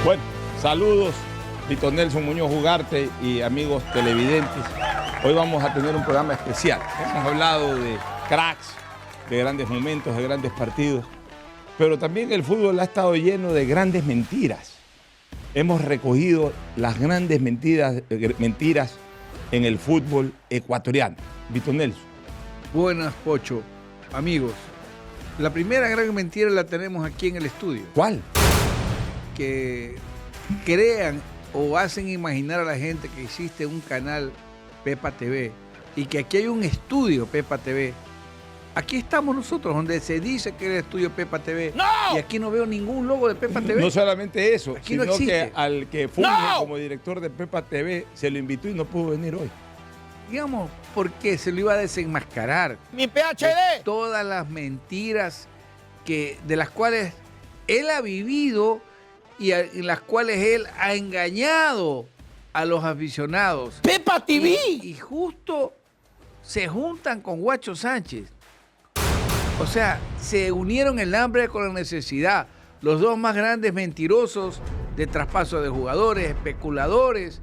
Bueno, saludos, Víctor Nelson Muñoz Ugarte y amigos televidentes. Hoy vamos a tener un programa especial. Hemos hablado de cracks, de grandes momentos, de grandes partidos, pero también el fútbol ha estado lleno de grandes mentiras. Hemos recogido las grandes mentiras en el fútbol ecuatoriano. Víctor Nelson. Buenas, Pocho. Amigos, la primera gran mentira la tenemos aquí en el estudio. ¿Cuál? Que crean o hacen imaginar a la gente que existe un canal Pepa TV y que aquí hay un estudio Pepa TV. Aquí estamos nosotros, donde se dice que es el estudio Pepa TV. ¡No! Y aquí no veo ningún logo de Pepa TV. No solamente eso, aquí sino no que al que funge como director de Pepa TV se lo invitó y no pudo venir hoy. Digamos, porque se lo iba a desenmascarar. ¡Mi PhD! Todas las mentiras de las cuales él ha vivido y en las cuales él ha engañado a los aficionados. ¡Pepa TV! Y justo se juntan con Guacho Sánchez. O sea, se unieron el hambre con la necesidad. Los dos más grandes mentirosos de traspaso de jugadores, especuladores,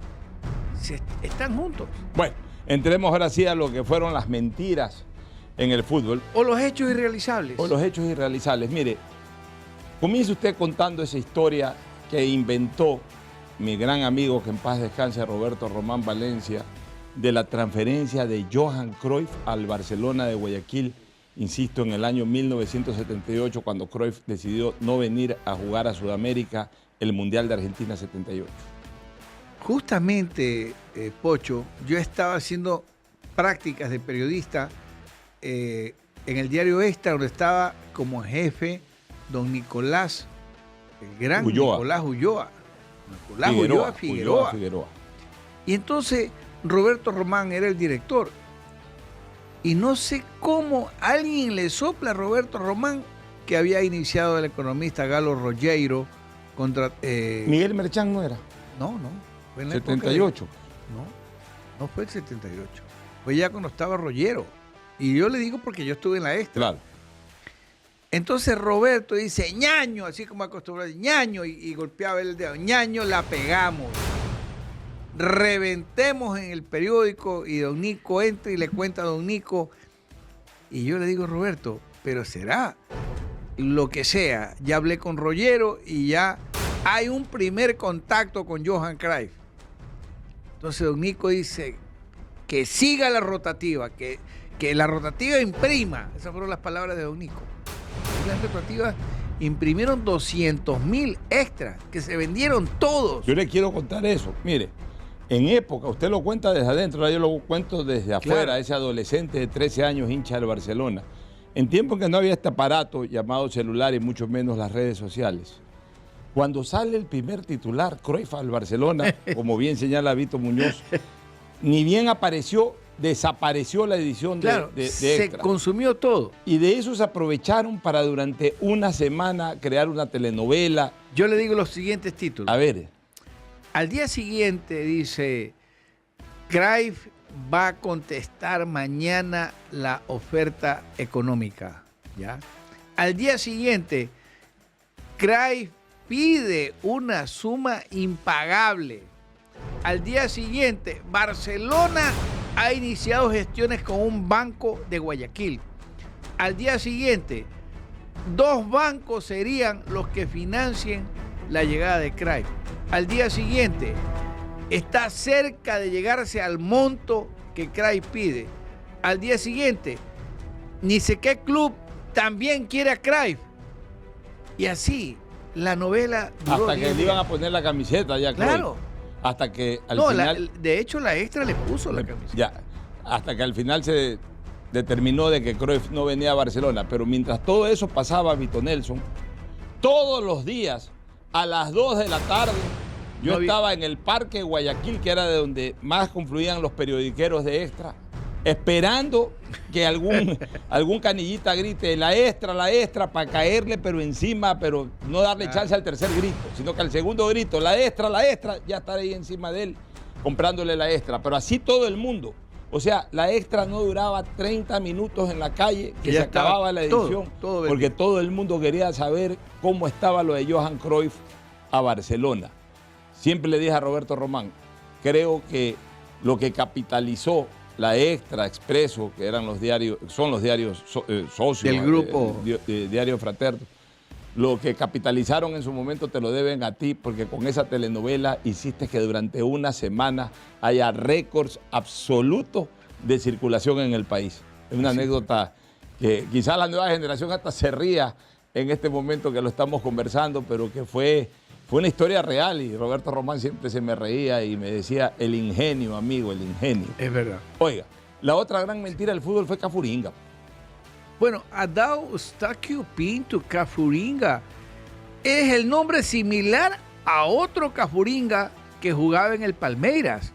están juntos. Bueno, entremos ahora sí a lo que fueron las mentiras en el fútbol. O los hechos irrealizables. O los hechos irrealizables. Mire, comience usted contando esa historia que inventó mi gran amigo, que en paz descanse, Roberto Román Valencia, de la transferencia de Johan Cruyff al Barcelona de Guayaquil, insisto, en el año 1978, cuando Cruyff decidió no venir a jugar a Sudamérica el Mundial de Argentina 78. Justamente, Pocho, yo estaba haciendo prácticas de periodista en el diario Extra, donde estaba como jefe don Nicolás, el gran Ulloa. Nicolás Ulloa. Nicolás Ulloa Figueroa. Y entonces Roberto Román era el director. Y no sé cómo alguien le sopla a Roberto Román que había iniciado el economista Galo Rogero contra... Miguel Merchán no era. No. Fue en la 78. No fue el 78. Fue ya cuando estaba Rogero. Y yo le digo porque yo estuve en la Extra. Claro. Entonces Roberto dice, ñaño, así como acostumbrado, ñaño, y golpeaba el dedo, ñaño, la pegamos. Reventemos en el periódico y don Nico entra y le cuenta a don Nico. Y yo le digo, Roberto, pero será lo que sea. Ya hablé con Rogero y ya hay un primer contacto con Johan Cruyff. Entonces don Nico dice que siga la rotativa, que la rotativa imprima. Esas fueron las palabras de don Nico. Las rotativas imprimieron 200.000 extras, que se vendieron todos. Yo le quiero contar eso. Mire, en época, usted lo cuenta desde adentro, yo lo cuento desde afuera, Claro. Ese adolescente de 13 años hincha del Barcelona. En tiempos que no había este aparato llamado celular y mucho menos las redes sociales. Cuando sale el primer titular, Cruyff al Barcelona, como bien señala Vito Muñoz, ni bien apareció, desapareció la edición de se Extra. consumió todo. Y de eso se aprovecharon para durante una semana crear una telenovela. Yo le digo los siguientes títulos. A ver, Al día siguiente dice, Cruyff va a contestar mañana la oferta económica. ¿Ya? Al día siguiente, Cruyff pide una suma impagable. Al día siguiente, Barcelona ha iniciado gestiones con un banco de Guayaquil. Al día siguiente, 2 bancos serían los que financien la llegada de Cruyff. Al día siguiente, está cerca de llegarse al monto que Cruyff pide. Al día siguiente, ni sé qué club también quiere a Cruyff. Y así, la novela duró hasta que 10 le iban días. a poner la camiseta ya, Claro. Cruyff. Hasta que al No, final... de hecho, la Extra le puso la camiseta. Ya, hasta que al final se determinó de que Cruyff no venía a Barcelona. Pero mientras todo eso pasaba, Vito Nelson, todos los días, a las 2 de la tarde, yo estaba en el Parque Guayaquil, que era de donde más confluían los periodiqueros de Extra, esperando que algún canillita grite la extra, para caerle, pero encima, pero no darle chance al tercer grito, sino que al segundo grito, la extra, ya estar ahí encima de él, comprándole la extra. Pero así todo el mundo. O sea, la Extra no duraba 30 minutos en la calle, que se acababa la edición, todo porque todo el mundo quería saber cómo estaba lo de Johan Cruyff a Barcelona. Siempre le dije a Roberto Román, creo que lo que capitalizó la Extra, Expreso, que eran los diarios, son los diarios socios del grupo Diario Fraterno, lo que capitalizaron en su momento te lo deben a ti, porque con esa telenovela hiciste que durante una semana haya récords absolutos de circulación en el país. Es una anécdota que quizás la nueva generación hasta se ría en este momento que lo estamos conversando, pero que fue una historia real, y Roberto Román siempre se me reía y me decía, el ingenio, amigo, el ingenio. Es verdad. Oiga, la otra gran mentira del fútbol fue Cafuringa. Bueno, Adão Eustáquio Pinto Cafuringa es el nombre similar a otro Cafuringa que jugaba en el Palmeiras.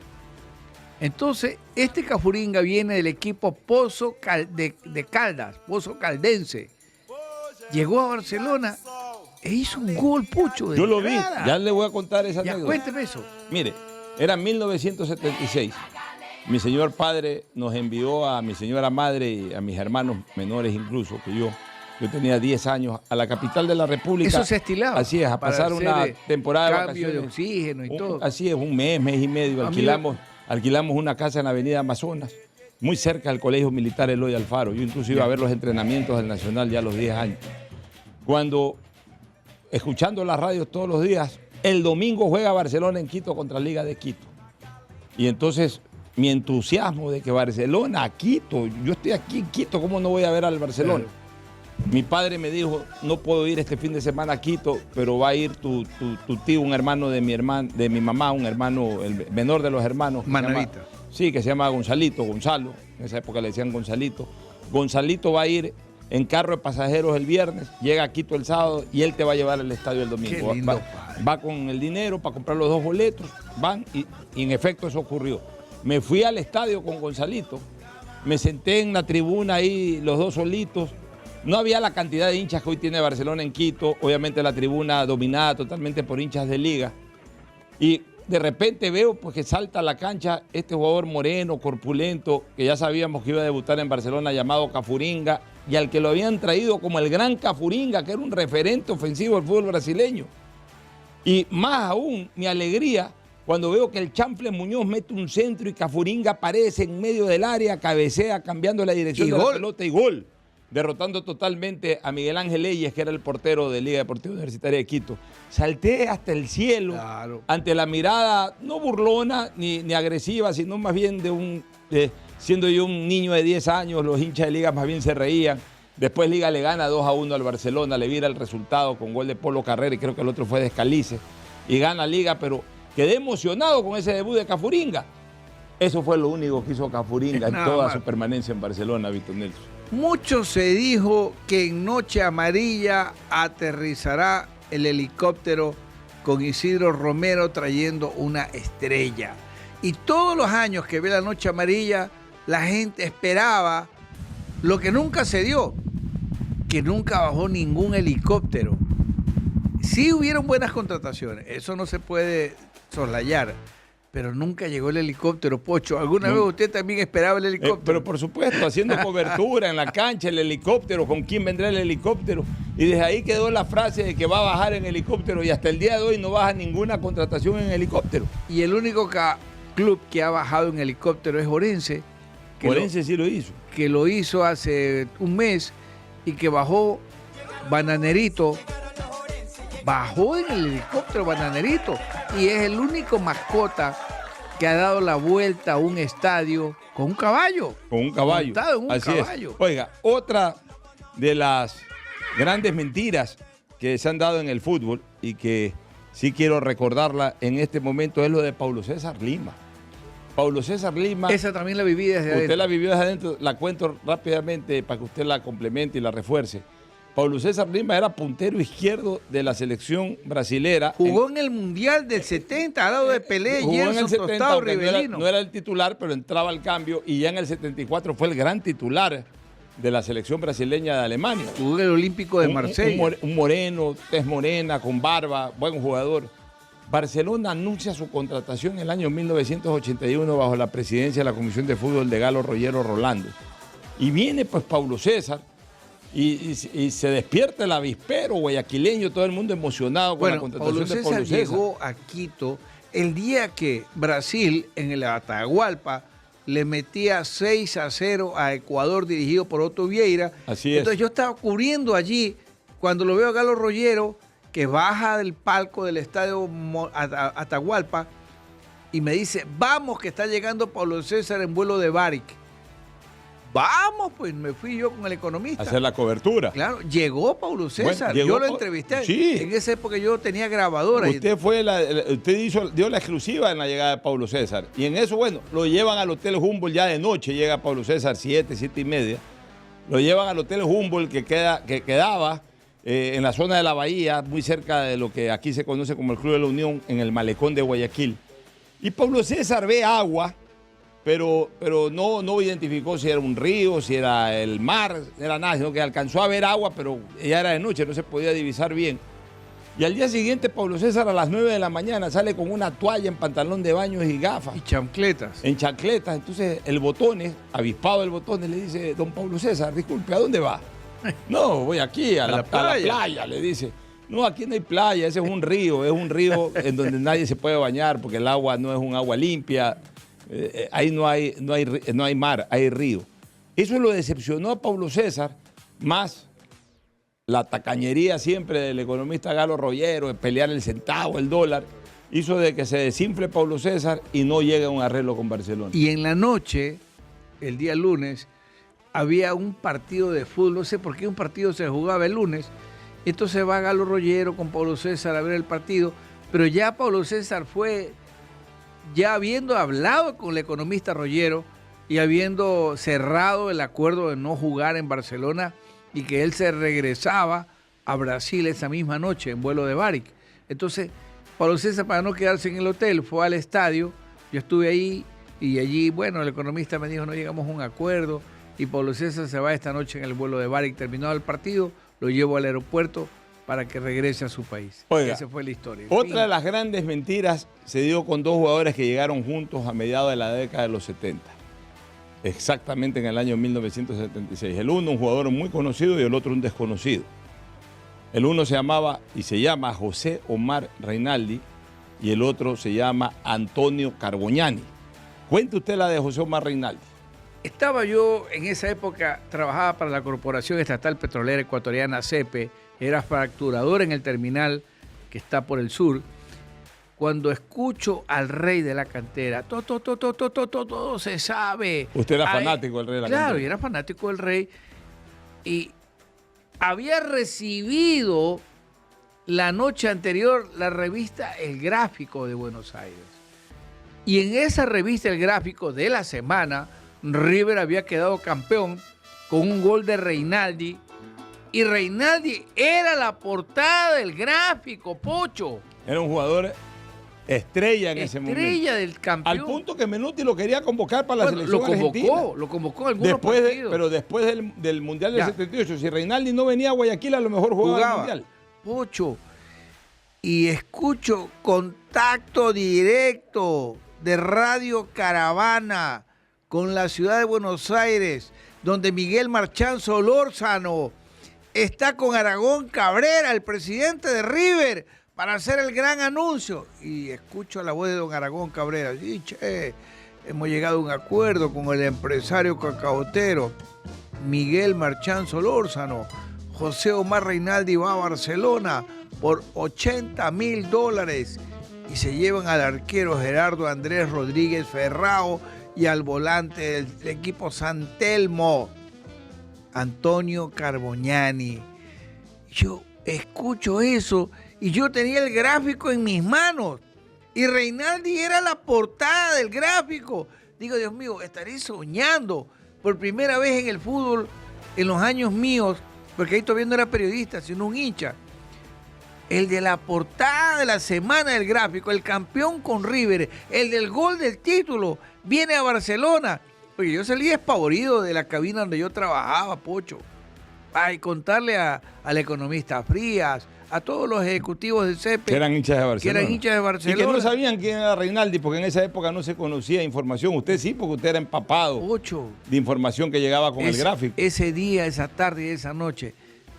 Entonces, este Cafuringa viene del equipo Pozo de Caldas, Pozo Caldense. Llegó a Barcelona e hizo un gol, Pucho. Yo lo vi, ya le voy a contar esa anécdota. Cuénteme eso. Mire, era 1976. Mi señor padre nos envió a mi señora madre y a mis hermanos menores incluso, que yo tenía 10 años, a la capital de la República. Eso se estilaba. Así es, a pasar una temporada de vacaciones. Cambio de oxígeno y todo. Así es, un mes y medio. Alquilamos una casa en la avenida Amazonas, muy cerca del Colegio Militar Eloy Alfaro. Yo incluso iba a ver los entrenamientos del Nacional ya a los 10 años. Cuando, escuchando las radios todos los días, el domingo juega Barcelona en Quito contra Liga de Quito. Y entonces mi entusiasmo de que Barcelona, Quito, yo estoy aquí en Quito, ¿cómo no voy a ver al Barcelona? Claro. Mi padre me dijo, no puedo ir este fin de semana a Quito, pero va a ir tu tío, un hermano de mi mamá, un hermano, el menor de los hermanos. Manavita. Sí, que se llama Gonzalo, en esa época le decían Gonzalito. Gonzalito va a ir en carro de pasajeros el viernes, llega a Quito el sábado y él te va a llevar al estadio el domingo. Qué lindo, va con el dinero para comprar los 2 boletos, van y en efecto eso ocurrió. Me fui al estadio con Gonzalito, me senté en la tribuna ahí los 2 solitos. No había la cantidad de hinchas que hoy tiene Barcelona en Quito, obviamente la tribuna dominada totalmente por hinchas de liga. Y de repente veo pues, que salta a la cancha este jugador moreno, corpulento, que ya sabíamos que iba a debutar en Barcelona, llamado Cafuringa, y al que lo habían traído como el gran Cafuringa, que era un referente ofensivo del fútbol brasileño. Y más aún, mi alegría cuando veo que el Chanfle Muñoz mete un centro y Cafuringa aparece en medio del área, cabecea, cambiando la dirección de la pelota y gol, derrotando totalmente a Miguel Ángel Leyes, que era el portero de Liga Deportiva Universitaria de Quito. Salté hasta el cielo, claro, ante la mirada no burlona ni agresiva, sino más bien siendo yo un niño de 10 años, los hinchas de Liga más bien se reían. Después Liga le gana 2-1 al Barcelona, le vira el resultado con gol de Polo Carrera y creo que el otro fue de Escalice. Y gana Liga, pero quedé emocionado con ese debut de Cafuringa. Eso fue lo único que hizo Cafuringa en toda su permanencia en Barcelona, Víctor Nelson. Mucho se dijo que en Noche Amarilla aterrizará el helicóptero con Isidro Romero trayendo una estrella. Y todos los años que ve la Noche Amarilla, la gente esperaba lo que nunca se dio, que nunca bajó ningún helicóptero. Sí hubieron buenas contrataciones, eso no se puede soslayar, pero nunca llegó el helicóptero, Pocho. ¿Alguna vez usted también esperaba el helicóptero? Pero por supuesto, haciendo cobertura en la cancha, el helicóptero, con quién vendrá el helicóptero. Y desde ahí quedó la frase de que va a bajar en helicóptero y hasta el día de hoy no baja ninguna contratación en helicóptero. Y el único club que ha bajado en helicóptero es Orense. Orense sí lo hizo. Que lo hizo hace un mes y que bajó Bananerito. Bajó en el helicóptero Bananerito y es el único mascota que ha dado la vuelta a un estadio con un caballo. Con un caballo. Montado en un Así caballo. Es. Oiga, otra de las grandes mentiras que se han dado en el fútbol y que sí quiero recordarla en este momento es lo de Paulo César Lima. Paulo César Lima. Esa también la viví desde adentro. Usted la vivió desde adentro, la cuento rápidamente para que usted la complemente y la refuerce. Paulo César Lima era puntero izquierdo de la selección brasilera. Jugó en el Mundial del 70 al lado de Pelé, Gerson, Tostado, Rivelino. No era el titular, pero entraba al cambio y ya en el 74 fue el gran titular de la selección brasileña de Alemania. Jugó en el Olímpico de Marsella. Un moreno, tez morena, con barba, buen jugador. Barcelona anuncia su contratación en el año 1981 bajo la presidencia de la Comisión de Fútbol de Galo Rollero Rolando. Y viene pues Paulo César y se despierta el avispero guayaquileño, todo el mundo emocionado con la contratación de Paulo César. Llegó a Quito el día que Brasil, en el Atahualpa, le metía 6-0 a Ecuador, dirigido por Otto Vieira. Así es. Entonces yo estaba cubriendo allí, cuando lo veo a Galo Rollero, que baja del palco del estadio Atahualpa, y me dice, vamos que está llegando Paulo César en vuelo de Varig. Vamos, pues me fui yo con el economista. Hacer la cobertura. Claro, llegó Paulo César, Bueno, yo lo entrevisté. Sí. En esa época yo tenía grabadora. Usted dio la exclusiva en la llegada de Paulo César. Y en eso, bueno, lo llevan al Hotel Humboldt ya de noche, llega Paulo César 7:30. Lo llevan al Hotel Humboldt que quedaba en la zona de la bahía, muy cerca de lo que aquí se conoce como el Club de la Unión, en el malecón de Guayaquil. Y Paulo César ve agua, pero no identificó si era un río, si era el mar, no era nada, sino que alcanzó a ver agua, pero ya era de noche, no se podía divisar bien. Y al día siguiente, Paulo César a las 9 de la mañana sale con una toalla en pantalón de baños y gafas. Y chancletas. En chancletas. Entonces el Botones, avispado el Botones, le dice, don Paulo César, disculpe, ¿a dónde va? No, voy aquí, a la playa, le dice. No, aquí no hay playa, ese es un río en donde nadie se puede bañar porque el agua no es un agua limpia. Ahí no hay mar, hay río. Eso lo decepcionó a Paulo César, más la tacañería siempre del economista Galo Rollero, de pelear el centavo, el dólar, hizo de que se desinfle Paulo César y no llegue a un arreglo con Barcelona. Y en la noche, el día lunes, había un partido de fútbol, no sé por qué un partido se jugaba el lunes, entonces va Galo Rollero con Paulo César a ver el partido, pero ya Paulo César fue, ya habiendo hablado con el economista Rollero y habiendo cerrado el acuerdo de no jugar en Barcelona y que él se regresaba a Brasil esa misma noche en vuelo de Varig. Entonces, Paulo César, para no quedarse en el hotel, fue al estadio, yo estuve ahí y allí, bueno, el economista me dijo, no llegamos a un acuerdo, y Paulo César se va esta noche en el vuelo de Varig, terminado el partido, lo llevo al aeropuerto para que regrese a su país. Oiga, esa fue la historia. Otra de las grandes mentiras se dio con dos jugadores que llegaron juntos a mediados de la década de los 70. Exactamente en el año 1976. El uno, un jugador muy conocido, y el otro un desconocido. El uno se llamaba y se llama José Omar Reinaldi y el otro se llama Antonio Carboñani. Cuente usted la de José Omar Reinaldi. Estaba yo en esa época, trabajaba para la Corporación Estatal Petrolera Ecuatoriana, CEPE, era facturador en el terminal que está por el sur, cuando escucho al rey de la cantera, todo se sabe. Usted era fanático del rey de la cantera. Claro, yo era fanático del rey y había recibido la noche anterior la revista El Gráfico de Buenos Aires. Y en esa revista El Gráfico de la semana, River había quedado campeón con un gol de Reinaldi. Y Reinaldi era la portada del Gráfico, Pocho. Era un jugador estrella en ese momento. Estrella del campeón. Al punto que Menuti lo quería convocar para la selección argentina. Lo convocó en algunos partidos. Pero después del Mundial del 78, si Reinaldi no venía a Guayaquil, a lo mejor jugaba el Mundial. Pocho. Y escucho contacto directo de Radio Caravana con la ciudad de Buenos Aires, donde Miguel Marchán Solórzano está con Aragón Cabrera, el presidente de River, para hacer el gran anuncio. Y escucho la voz de don Aragón Cabrera. Sí, che, hemos llegado a un acuerdo con el empresario cacaotero Miguel Marchán Solórzano. José Omar Reinaldi va a Barcelona por $80,000 y se llevan al arquero Gerardo Andrés Rodríguez Ferrao y al volante del equipo San Telmo, Antonio Carboñani. Yo escucho eso y yo tenía el gráfico en mis manos y Reinaldi era la portada del gráfico. Digo, Dios mío, estaré soñando por primera vez en el fútbol en los años míos, porque ahí todavía no era periodista, sino un hincha. El de la portada de la semana del gráfico, el campeón con River, el del gol del título, viene a Barcelona. Oye, yo salí despavorido de la cabina donde yo trabajaba, Pocho. Ay, contarle al economista Frías, a todos los ejecutivos del CEPE Que eran hinchas de Barcelona. Barcelona. Y que no sabían quién era Reinaldi, porque en esa época no se conocía información. Usted sí, porque usted era empapado 8. de información que llegaba con el gráfico. Ese día, esa tarde y esa noche,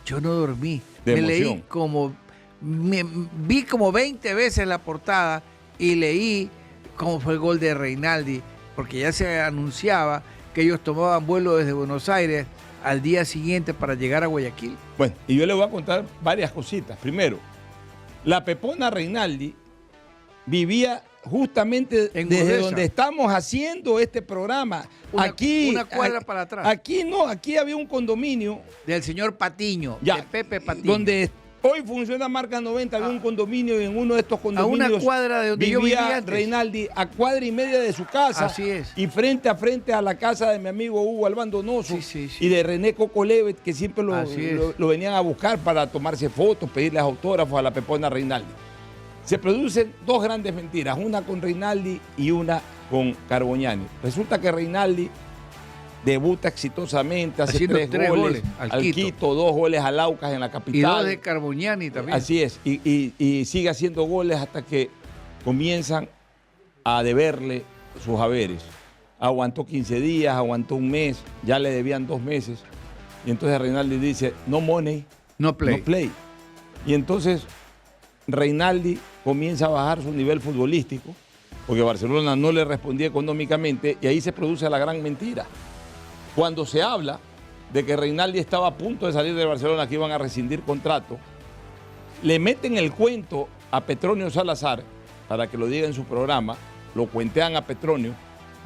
yo no dormí. De Me emoción. leí vi como 20 veces la portada y leí cómo fue el gol de Reinaldi, porque ya se anunciaba que ellos tomaban vuelo desde Buenos Aires al día siguiente para llegar a Guayaquil. Bueno, y yo le voy a contar varias cositas. Primero, la Pepona Reinaldi vivía justamente En desde Gudesa. donde estamos haciendo este programa. Una cuadra para atrás. Aquí no, aquí había un condominio. Del señor Patiño, Ya, de Pepe Patiño. donde hoy funciona Marca 90, había un condominio y en uno de estos condominios. A una cuadra de donde yo vivía antes. Reinaldi, a cuadra y media de su casa. Así es. Y frente a frente a la casa de mi amigo Hugo Albandonoso Sí. y de René Cocolevet, que siempre Así es. lo venían a buscar para tomarse fotos, pedirles autógrafos a la Pepona Reinaldi. Se producen dos grandes mentiras, una con Reinaldi y una con Carboñani. Resulta que Reinaldi debuta exitosamente, hace Haciendo 3 goles al al Quito, 2 goles al Aucas en la capital. Y 2 de Carboñani también. Así es, y sigue haciendo goles hasta que comienzan a deberle sus haberes. Aguantó 15 días, aguantó un mes, ya le debían 2 meses. Y entonces Reinaldi dice, no money, No play. no play. Y entonces Reinaldi comienza a bajar su nivel futbolístico, porque Barcelona no le respondía económicamente, y ahí se produce la gran mentira. Cuando se habla de que Reinaldi estaba a punto de salir de Barcelona, que iban a rescindir contrato, le meten el cuento a Petronio Salazar, para que lo diga en su programa, lo cuentean a Petronio,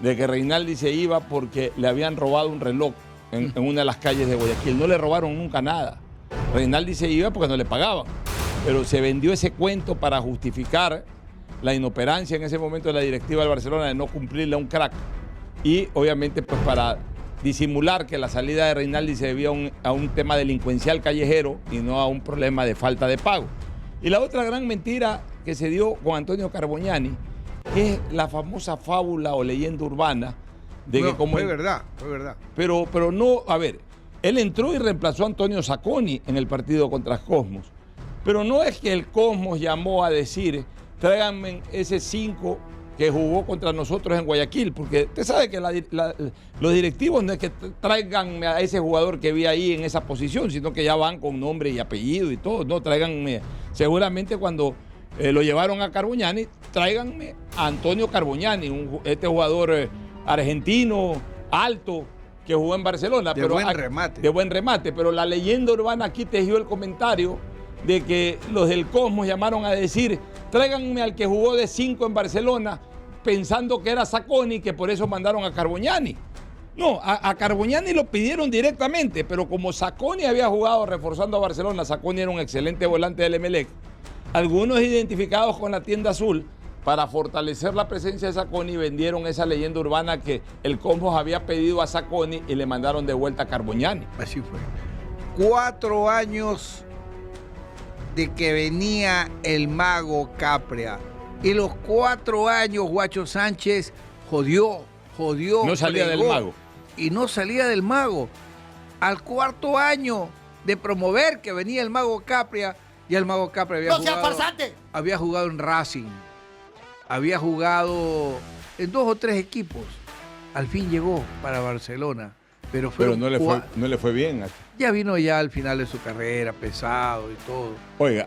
de que Reinaldi se iba porque le habían robado un reloj en una de las calles de Guayaquil. No le robaron nunca nada. Reinaldi se iba porque no le pagaban, pero se vendió ese cuento para justificar la inoperancia en ese momento de la directiva del Barcelona de no cumplirle a un crack, y obviamente pues para disimular que la salida de Reinaldi se debía a un tema delincuencial callejero y no a un problema de falta de pago. Y la otra gran mentira que se dio con Antonio Carboñani es la famosa fábula o leyenda urbana de que como... Fue verdad. Pero no, a ver, él entró y reemplazó a Antonio Sacconi en el partido contra Cosmos. Pero no es que el Cosmos llamó a decir, tráiganme ese 5 que jugó contra nosotros en Guayaquil, porque usted sabe que los directivos no es que traigan a ese jugador que vi ahí en esa posición, sino que ya van con nombre y apellido y todo. No, tráiganme, seguramente cuando lo llevaron a Carboñani, tráiganme a Antonio Carboñani, este jugador argentino, alto, que jugó en Barcelona. De buen remate, pero la leyenda urbana aquí tejió el comentario de que los del Cosmos llamaron a decir, tráiganme al que jugó de 5 en Barcelona, pensando que era Sacconi, que por eso mandaron a Carboñani. No, a Carboñani lo pidieron directamente, pero como Sacconi había jugado reforzando a Barcelona, Sacconi era un excelente volante del Emelec, algunos identificados con la tienda azul, para fortalecer la presencia de Sacconi, vendieron esa leyenda urbana que el Cosmos había pedido a Sacconi y le mandaron de vuelta a Carboñani. Así fue. 4 años de que venía el mago Capria. Y los 4 años Guacho Sánchez jodió. No salía del mago. Y no salía del mago. Al 4.º año de promover que venía el mago Capria, ya el mago Capria había jugado en Racing, había jugado en 2 o 3 equipos. Al fin llegó para Barcelona. Pero no le fue bien. Ya vino ya al final de su carrera, pesado y todo. Oiga,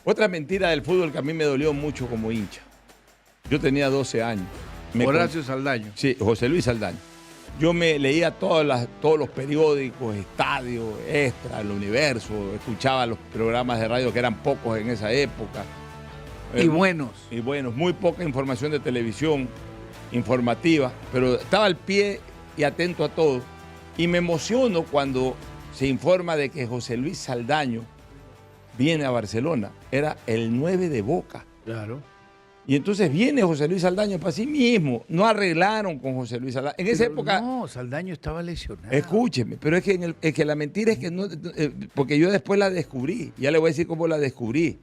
otra mentira del fútbol que a mí me dolió mucho como hincha. Yo tenía 12 años. Horacio Saldaño. Sí, José Luis Saldaño. Yo me leía todos los periódicos, Estadio, Extra, El Universo, escuchaba los programas de radio que eran pocos en esa época. Y buenos. Y buenos, muy poca información de televisión informativa, pero estaba al pie y atento a todo. Y me emociono cuando se informa de que José Luis Saldaño viene a Barcelona. Era el 9 de Boca. Claro. Y entonces viene José Luis Saldaño para sí mismo. No arreglaron con José Luis Saldaño. En esa época... No, Saldaño estaba lesionado. Escúcheme, pero es que la mentira es que no... porque yo después la descubrí. Ya le voy a decir cómo la descubrí.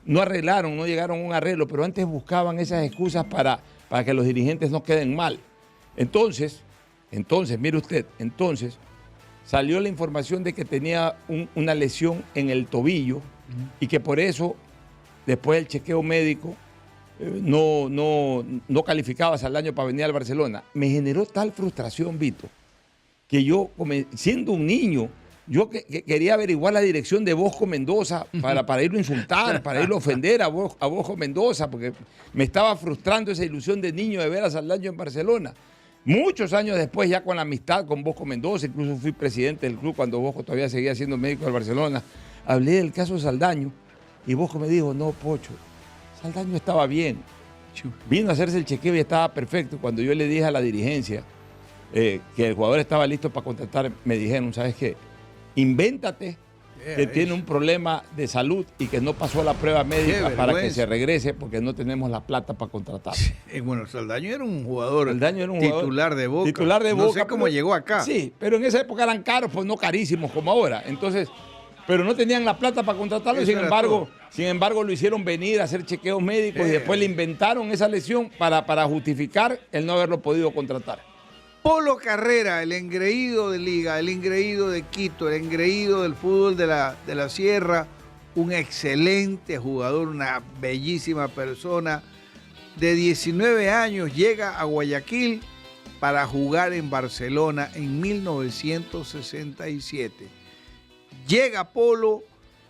No arreglaron, no llegaron a un arreglo, pero antes buscaban esas excusas para que los dirigentes no queden mal. Entonces, mire usted, salió la información de que tenía una lesión en el tobillo y que por eso, después del chequeo médico, no calificabas al año para venir al Barcelona. Me generó tal frustración, Vito, que yo, siendo un niño, yo quería averiguar la dirección de Bosco Mendoza para irlo a insultar, para irlo a ofender a Bosco Mendoza, porque me estaba frustrando esa ilusión de niño de ver a Saldaño en Barcelona. Muchos años después, ya con la amistad con Bosco Mendoza, incluso fui presidente del club cuando Bosco todavía seguía siendo médico del Barcelona, hablé del caso de Saldaño y Bosco me dijo, no, Pocho, Saldaño estaba bien. Vino a hacerse el chequeo y estaba perfecto. Cuando yo le dije a la dirigencia que el jugador estaba listo para contratar, me dijeron, ¿sabes qué? Invéntate que tiene un problema de salud y que no pasó la prueba médica para que se regrese porque no tenemos la plata para contratar. Bueno, Saldaño era un jugador titular jugador, de Boca. Titular de Boca. No sé cómo llegó acá. Sí, pero en esa época eran caros, pues no carísimos como ahora. Entonces, pero no tenían la plata para contratarlo. Sin embargo, lo hicieron venir a hacer chequeos médicos y después le inventaron esa lesión para justificar el no haberlo podido contratar. Polo Carrera, el engreído de Liga, el engreído de Quito, el engreído del fútbol de la Sierra, un excelente jugador, una bellísima persona. De 19 años llega a Guayaquil para jugar en Barcelona en 1967. Llega Polo,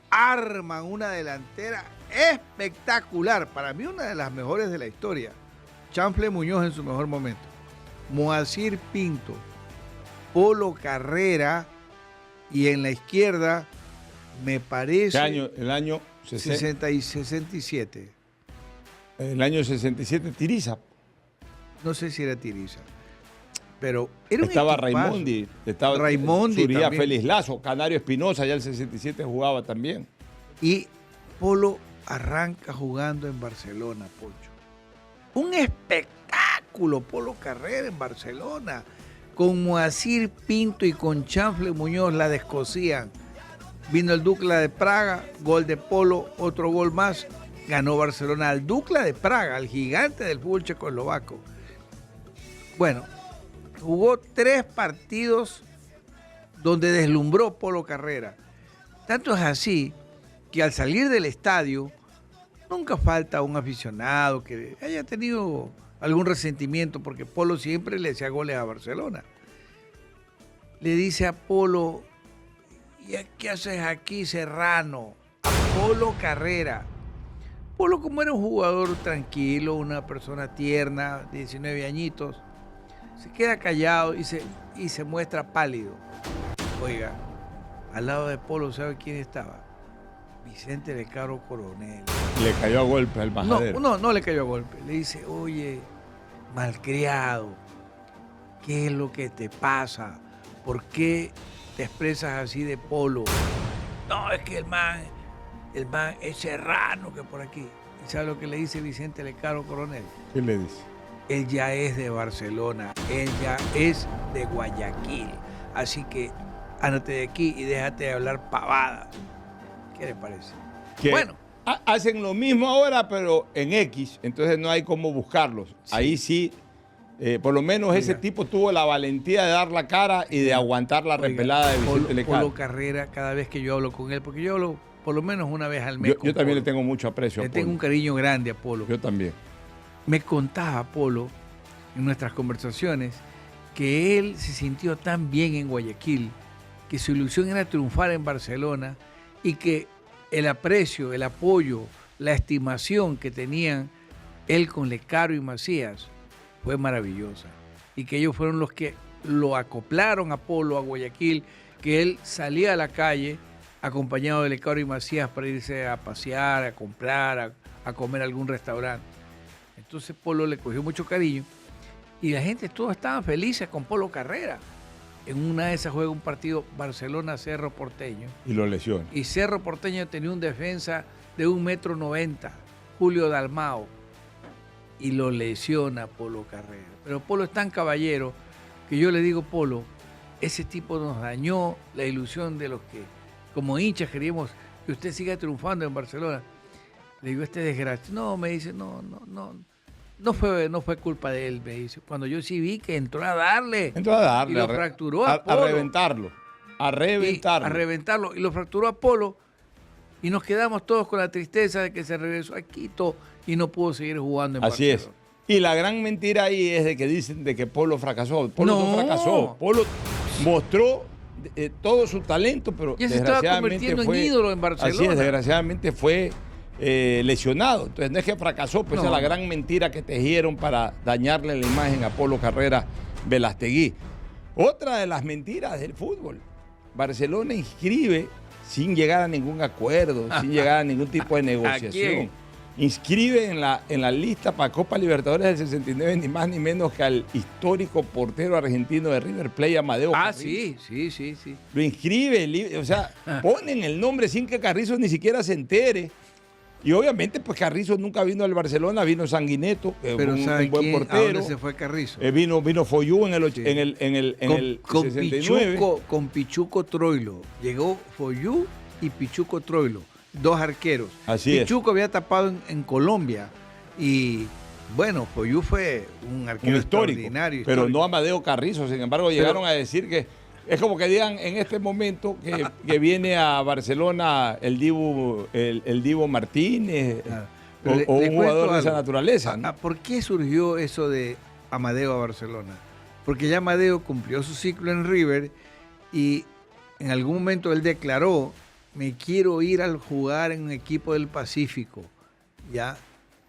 arman una delantera espectacular, para mí una de las mejores de la historia. Chanfle Muñoz en su mejor momento. Moacir Pinto, Polo Carrera y en la izquierda me parece... ¿Qué año? El año 67. El año 67, Tiriza. No sé si era Tiriza, pero era un estaba equipazo. Raimondi, Suría también. Félix Lazo, Canario Espinosa, ya el 67 jugaba también. Y Polo arranca jugando en Barcelona, Pocho. Un espectáculo, Polo Carrera en Barcelona. Con Moacir Pinto y con Chanfle Muñoz la descosían. Vino el Dukla de Praga, gol de Polo, otro gol más. Ganó Barcelona al Dukla de Praga, al gigante del fútbol checoslovaco. Bueno, jugó 3 partidos donde deslumbró Polo Carrera. Tanto es así que al salir del estadio nunca falta un aficionado que haya tenido algún resentimiento porque Polo siempre le hacía goles a Barcelona. Le dice a Polo, ¿y qué haces aquí, Serrano? A Polo Carrera. Polo, como era un jugador tranquilo, una persona tierna, 19 añitos, se queda callado y se muestra pálido. Oiga, al lado de Polo, ¿sabe quién estaba? Vicente Lecaro Coronel. Le cayó a golpe al majadero. No le cayó a golpe. Le dice, oye, malcriado, ¿qué es lo que te pasa? ¿Por qué te expresas así de Polo? No, es que el man es serrano que por aquí. ¿Y sabe lo que le dice Vicente Lecaro Coronel? ¿Qué le dice? Él ya es de Barcelona, él ya es de Guayaquil. Así que ándate de aquí y déjate de hablar pavadas. ¿Qué le parece? Bueno, hacen lo mismo ahora, pero en X, entonces no hay cómo buscarlos. Sí. Ahí sí, por lo menos ese tipo tuvo la valentía de dar la cara y de aguantar la repelada de Vicente Lecaro. Polo Carrera, cada vez que yo hablo con él, porque yo hablo por lo menos una vez al mes. Yo también le tengo mucho aprecio a Polo. Le tengo un cariño grande a Polo. Yo también. Me contaba Polo en nuestras conversaciones que él se sintió tan bien en Guayaquil, que su ilusión era triunfar en Barcelona y que el aprecio, el apoyo, la estimación que tenían él con Lecaro y Macías fue maravillosa. Y que ellos fueron los que lo acoplaron a Polo, a Guayaquil, que él salía a la calle acompañado de Lecaro y Macías para irse a pasear, a comprar, a comer a algún restaurante. Entonces Polo le cogió mucho cariño y la gente todos estaban felices con Polo Carrera. En una de esas juega un partido Barcelona-Cerro Porteño. Y lo lesiona. Y Cerro Porteño tenía un defensa de 1,90 m, Julio Dalmao. Y lo lesiona Polo Carrera. Pero Polo es tan caballero que yo le digo, Polo, ese tipo nos dañó la ilusión de los que, como hinchas, queríamos que usted siga triunfando en Barcelona. Le digo, este desgraciado. No, me dice, no fue culpa de él, me dice. Cuando yo sí vi que entró a darle. Y lo fracturó a Polo. A reventarlo. A reventarlo. A reventarlo. Y lo fracturó a Polo. Y nos quedamos todos con la tristeza de que se regresó a Quito y no pudo seguir jugando en Así Barcelona. es. Y la gran mentira ahí es de que dicen de que Polo fracasó. Polo no fracasó. Polo mostró todo su talento, pero ya se estaba convirtiendo en ídolo en Barcelona. Así es, desgraciadamente fue lesionado. Entonces no es que fracasó, pues esa es la gran mentira que tejieron para dañarle la imagen a Polo Carrera Velastegui. Otra de las mentiras del fútbol. Barcelona inscribe sin llegar a ningún acuerdo, sin llegar a ningún tipo de negociación. Inscribe en la lista para Copa Libertadores del 69 ni más ni menos que al histórico portero argentino de River Plate, Amadeo Carrizo. Sí. Lo inscribe, o sea, ponen el nombre sin que Carrizo ni siquiera se entere. Y obviamente, pues Carrizo nunca vino al Barcelona, vino Sanguineto, pero un buen portero. ¿A dónde se fue Carrizo? Vino Foyú en el 69. Con Pichuco Troilo. Llegó Foyú y Pichuco Troilo, dos arqueros. Pichuco había tapado en Colombia y bueno, Foyú fue un arquero extraordinario. Pero no Amadeo Carrizo, sin embargo, llegaron a decir que es como que digan en este momento que viene a Barcelona el Divo Martínez o un jugador de esa naturaleza, ¿no? ¿Por qué surgió eso de Amadeo a Barcelona? Porque ya Amadeo cumplió su ciclo en River y en algún momento él declaró: me quiero ir a jugar en un equipo del Pacífico, ¿ya?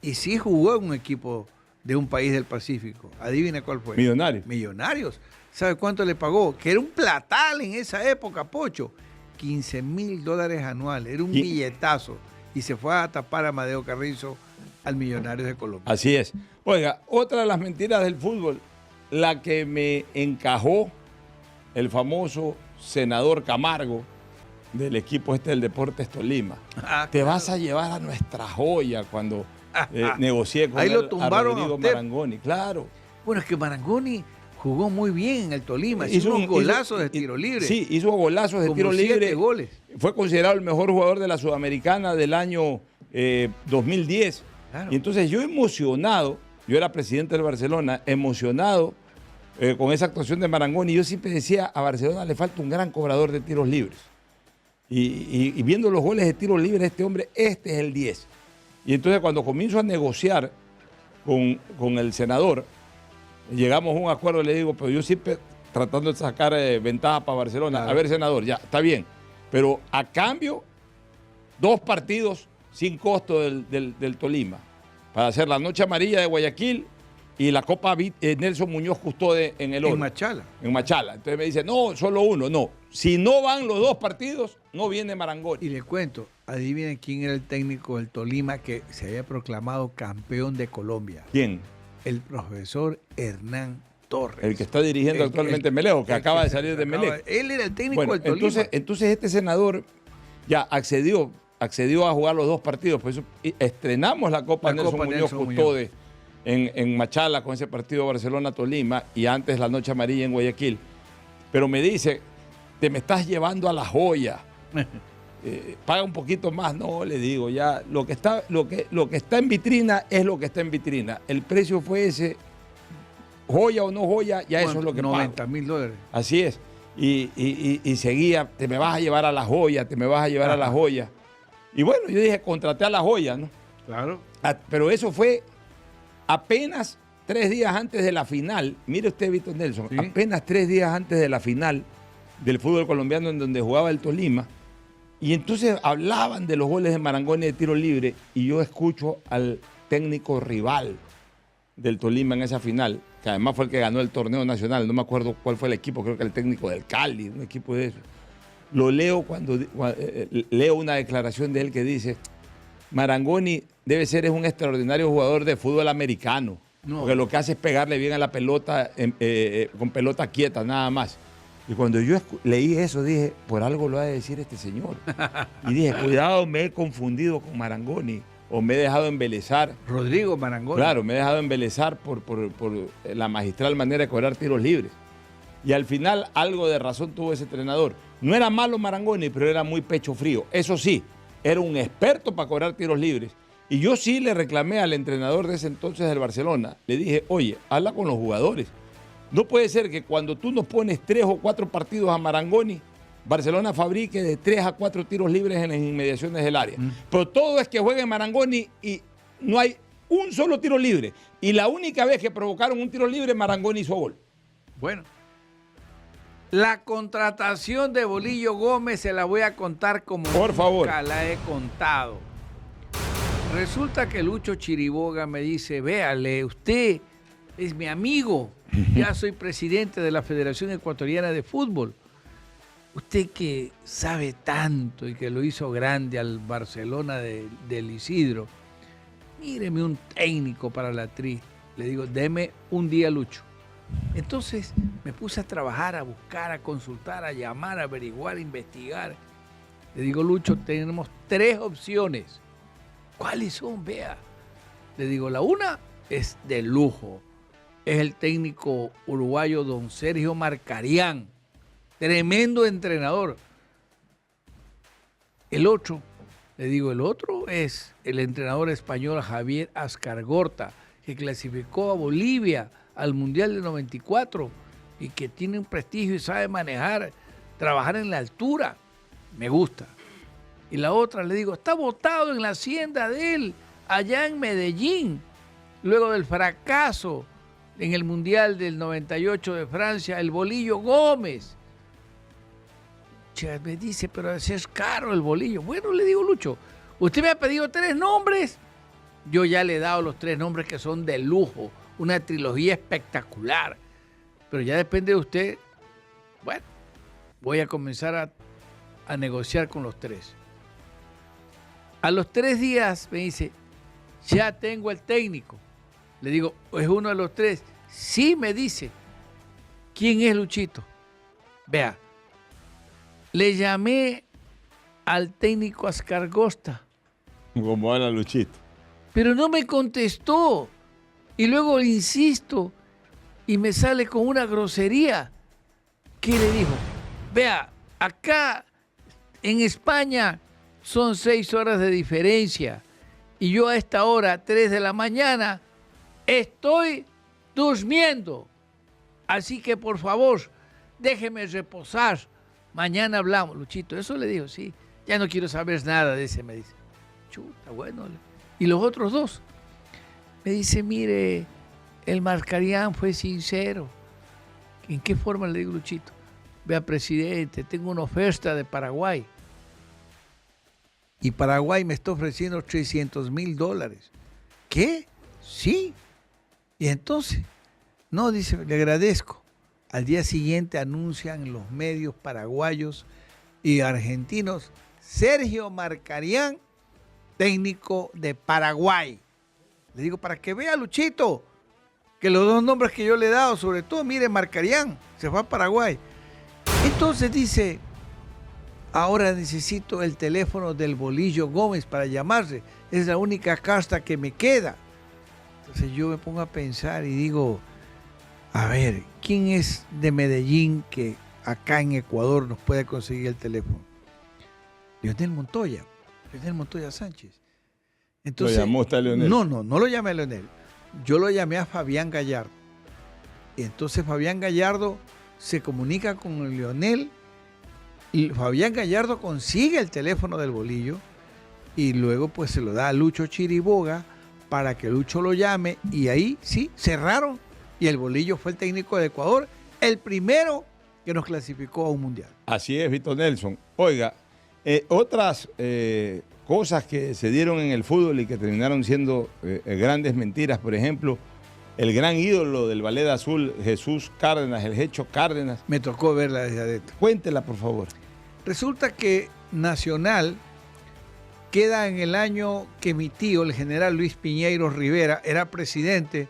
Y sí jugó en un equipo de un país del Pacífico. Adivina cuál fue. Millonarios. ¿Sabe cuánto le pagó? Que era un platal en esa época, Pocho. $15,000 anuales. Era un billetazo. Y se fue a tapar a Amadeo Carrizo al Millonarios de Colombia. Así es. Oiga, otra de las mentiras del fútbol, la que me encajó el famoso senador Camargo del equipo del Deportes Tolima. Te vas a llevar a nuestra joya cuando negocié con ahí él, lo tumbaron a Rodrigo Marangoni. Claro. Bueno, es que Marangoni jugó muy bien en el Tolima, hizo unos golazos de tiro libre. Sí, hizo golazos de tiro libre. 7 goles. Fue considerado el mejor jugador de la Sudamericana del año 2010. Claro. Y entonces yo emocionado, yo era presidente del Barcelona, emocionado con esa actuación de Marangoni. Yo siempre decía, a Barcelona le falta un gran cobrador de tiros libres. Y viendo los goles de tiros libres de este hombre, este es el 10. Y entonces cuando comienzo a negociar con el senador, llegamos a un acuerdo, le digo, pero yo siempre tratando de sacar ventaja para Barcelona. Claro. A ver, senador, ya, está bien. Pero a cambio, 2 partidos sin costo del Tolima. Para hacer la Noche Amarilla de Guayaquil y la Copa Nelson Muñoz Custode en el Oro. En Machala. Entonces me dice, no, solo uno. No, si no van los 2 partidos, no viene Marangoni. Y le cuento, adivinen quién era el técnico del Tolima que se había proclamado campeón de Colombia. ¿Quién? El profesor Hernán Torres. El que está dirigiendo actualmente Melec, que acaba de salir de Melec. Él era el técnico del Tolima. Entonces este senador ya accedió a jugar los 2 partidos. Por eso estrenamos la Copa Nelson Muñoz Custode en Machala con ese partido Barcelona-Tolima y antes la Noche Amarilla en Guayaquil. Pero me dice, te me estás llevando a la joya. Paga un poquito más. No, le digo, ya lo que está en vitrina es lo que está en vitrina. El precio fue ese, joya o no joya, ya eso es lo que pago. $90,000. Así es. Y seguía, te me vas a llevar a la joya, te me vas a llevar a la joya. Y bueno, yo dije, contraté a la joya, ¿no? Claro. Pero eso fue apenas 3 días antes de la final. Mire usted, Víctor Nelson, ¿sí? Apenas 3 días antes de la final del fútbol colombiano en donde jugaba el Tolima. Y entonces hablaban de los goles de Marangoni de tiro libre y yo escucho al técnico rival del Tolima en esa final, que además fue el que ganó el torneo nacional, no me acuerdo cuál fue el equipo, creo que el técnico del Cali, un equipo de eso. Lo leo cuando leo una declaración de él que dice, Marangoni debe ser un extraordinario jugador de fútbol americano, porque lo que hace es pegarle bien a la pelota con pelota quieta, nada más. Y cuando yo leí eso, dije, por algo lo ha de decir este señor. Y dije, cuidado, me he confundido con Marangoni o me he dejado embelezar. Rodrigo Marangoni. Claro, me he dejado embelezar por la magistral manera de cobrar tiros libres. Y al final algo de razón tuvo ese entrenador. No era malo Marangoni, pero era muy pecho frío. Eso sí, era un experto para cobrar tiros libres. Y yo sí le reclamé al entrenador de ese entonces del Barcelona. Le dije, oye, habla con los jugadores. No puede ser que cuando tú nos pones 3 o 4 partidos a Marangoni, Barcelona fabrique de 3 a 4 tiros libres en las inmediaciones del área. Pero todo es que juegue Marangoni y no hay un solo tiro libre. Y la única vez que provocaron un tiro libre, Marangoni hizo gol. Bueno, la contratación de Bolillo Gómez se la voy a contar como por favor. Nunca la he contado. Resulta que Lucho Chiriboga me dice, véale, usted es mi amigo, ya soy presidente de la Federación Ecuatoriana de Fútbol. Usted que sabe tanto y que lo hizo grande al Barcelona del Isidro, míreme un técnico para la Tri. Le digo, deme un día, Lucho. Entonces me puse a trabajar, a buscar, a consultar, a llamar, a averiguar, a investigar. Le digo, Lucho, tenemos 3 opciones. ¿Cuáles son? Vea. Le digo, la una es de lujo. Es el técnico uruguayo don Sergio Marcarián. Tremendo entrenador. El otro, le digo, el otro es el entrenador español Javier Ascargorta, que clasificó a Bolivia al Mundial del 94 y que tiene un prestigio y sabe manejar, trabajar en la altura. Me gusta. Y la otra, le digo, está botado en la hacienda de él, allá en Medellín, luego del fracaso en el Mundial del 98 de Francia, el Bolillo Gómez. Me dice, pero ese es caro el Bolillo. Bueno, le digo, Lucho, usted me ha pedido 3 nombres. Yo ya le he dado los 3 nombres que son de lujo, una trilogía espectacular. Pero ya depende de usted. Bueno, voy a comenzar a negociar con los 3. A los 3 días me dice, ya tengo el técnico. Le digo, ¿es uno de los 3? Sí, me dice. ¿Quién es Luchito? Vea, le llamé al técnico Ascargosta. Como habla Luchito. Pero no me contestó. Y luego le insisto y me sale con una grosería. ¿Qué le dijo? Vea, acá en España son 6 horas de diferencia y yo a esta hora, 3 de la mañana, estoy durmiendo. Así que por favor, déjeme reposar. Mañana hablamos, Luchito. Eso le digo, sí. Ya no quiero saber nada de ese, me dice. Chuta, bueno. Y los otros 2. Me dice, mire, el Marcarián fue sincero. ¿En qué forma? Le digo, Luchito? Vea, presidente, tengo una oferta de Paraguay. Y Paraguay me está ofreciendo $300,000. ¿Qué? Sí. Y entonces, no, dice, le agradezco. Al día siguiente anuncian en los medios paraguayos y argentinos, Sergio Marcarián, técnico de Paraguay. Le digo, para que vea, Luchito, que los 2 nombres que yo le he dado, sobre todo, mire, Marcarián, se fue a Paraguay. Entonces dice, ahora necesito el teléfono del Bolillo Gómez para llamarse. Es la única carta que me queda. Entonces yo me pongo a pensar y digo, a ver, ¿quién es de Medellín que acá en Ecuador nos puede conseguir el teléfono? Leonel Montoya Sánchez. Entonces, ¿Lo llamó usted a Leonel? No lo llamé a Leonel. Yo lo llamé a Fabián Gallardo. Y entonces Fabián Gallardo se comunica con Leonel y Fabián Gallardo consigue el teléfono del Bolillo y luego pues se lo da a Lucho Chiriboga para que Lucho lo llame y ahí sí, cerraron y el Bolillo fue el técnico de Ecuador, el primero que nos clasificó a un mundial. Así es, Víctor Nelson. Oiga, otras cosas que se dieron en el fútbol y que terminaron siendo grandes mentiras, por ejemplo, el gran ídolo del Ballet Azul, Jesús Cárdenas, el Hecho Cárdenas. Me tocó verla desde adentro. Cuéntela, por favor. Resulta que Nacional queda en el año que mi tío, el general Luis Piñeiro Rivera, era presidente,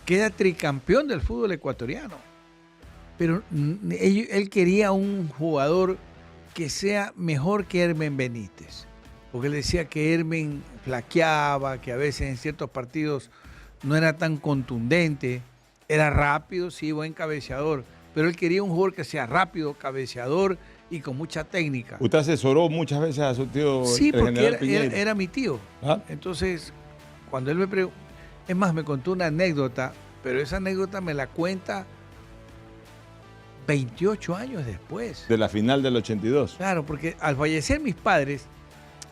queda tricampeón del fútbol ecuatoriano. Pero él quería un jugador que sea mejor que Hermen Benítez. Porque él decía que Hermen flaqueaba, que a veces en ciertos partidos no era tan contundente, era rápido, sí, buen cabeceador, pero él quería un jugador que sea rápido, cabeceador y con mucha técnica. ¿Usted asesoró muchas veces a su tío? Sí, el porque era mi tío. ¿Ah? Entonces, cuando él me preguntó, es más, me contó una anécdota, pero esa anécdota me la cuenta 28 años después. De la final del 82. Claro, porque al fallecer mis padres,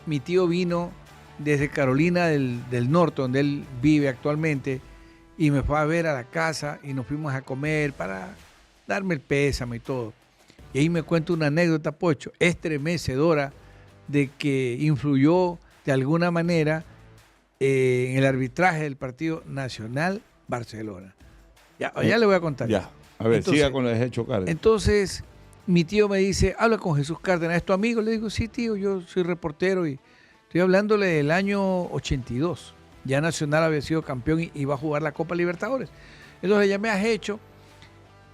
mi tío vino desde Carolina del Norte, donde él vive actualmente, y me fue a ver a la casa y nos fuimos a comer para darme el pésame y todo. Y ahí me cuenta una anécdota, Pocho, estremecedora, de que influyó de alguna manera en el arbitraje del partido Nacional Barcelona. Ya le voy a contar. Ya, a ver, Entonces, siga con lo de Hecho Cárdenas. Entonces, mi tío me dice, habla con Jesús Cárdenas, ¿es tu amigo? Le digo, sí, tío, yo soy reportero y estoy hablándole del año 82. Ya Nacional había sido campeón y iba a jugar la Copa Libertadores. Entonces llamé a Hecho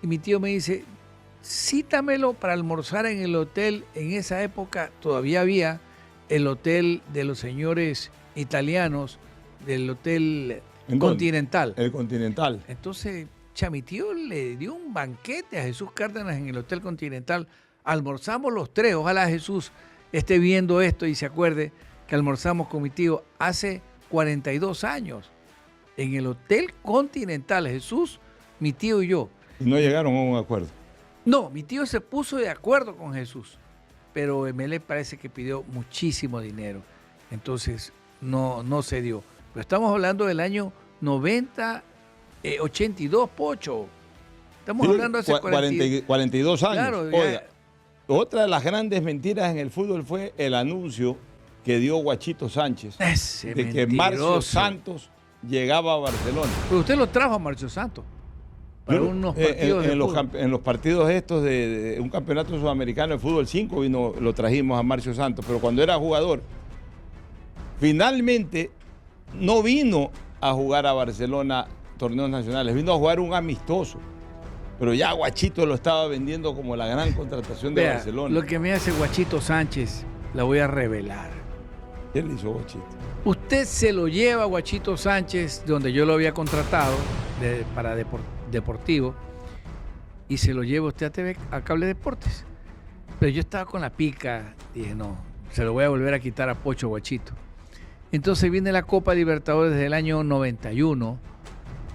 y mi tío me dice, cítamelo para almorzar en el hotel. En esa época todavía había el hotel de los señores italianos, del Hotel Continental. El Continental. Entonces, mi tío le dio un banquete a Jesús Cárdenas en el Hotel Continental. Almorzamos los tres. Ojalá Jesús esté viendo esto y se acuerde que almorzamos con mi tío hace 42 años en el Hotel Continental. Jesús, mi tío y yo. Y no llegaron a un acuerdo. No, mi tío se puso de acuerdo con Jesús, pero Emelec parece que pidió muchísimo dinero. Entonces, no se dio. Pero estamos hablando del año 82, Pocho. Estamos hablando hace 42 años. Claro, Oiga, otra de las grandes mentiras en el fútbol fue el anuncio que dio Guachito Sánchez de que Marcio Santos llegaba a Barcelona. Pero usted lo trajo a Marcio Santos para unos partidos en los partidos estos de un campeonato sudamericano de fútbol 5 lo trajimos a Marcio Santos, pero cuando era jugador, finalmente no vino a jugar a Barcelona torneos nacionales, vino a jugar un amistoso. Pero ya Guachito lo estaba vendiendo como la gran contratación de Barcelona. Lo que me hace Guachito Sánchez, la voy a revelar. ¿Qué le hizo Guachito? Usted se lo lleva a Guachito Sánchez, donde yo lo había contratado para Deportivo, y se lo lleva usted a TV, a Cable Deportes. Pero yo estaba con la pica, dije, no, se lo voy a volver a quitar a Pocho Guachito. Entonces viene la Copa Libertadores del año 91,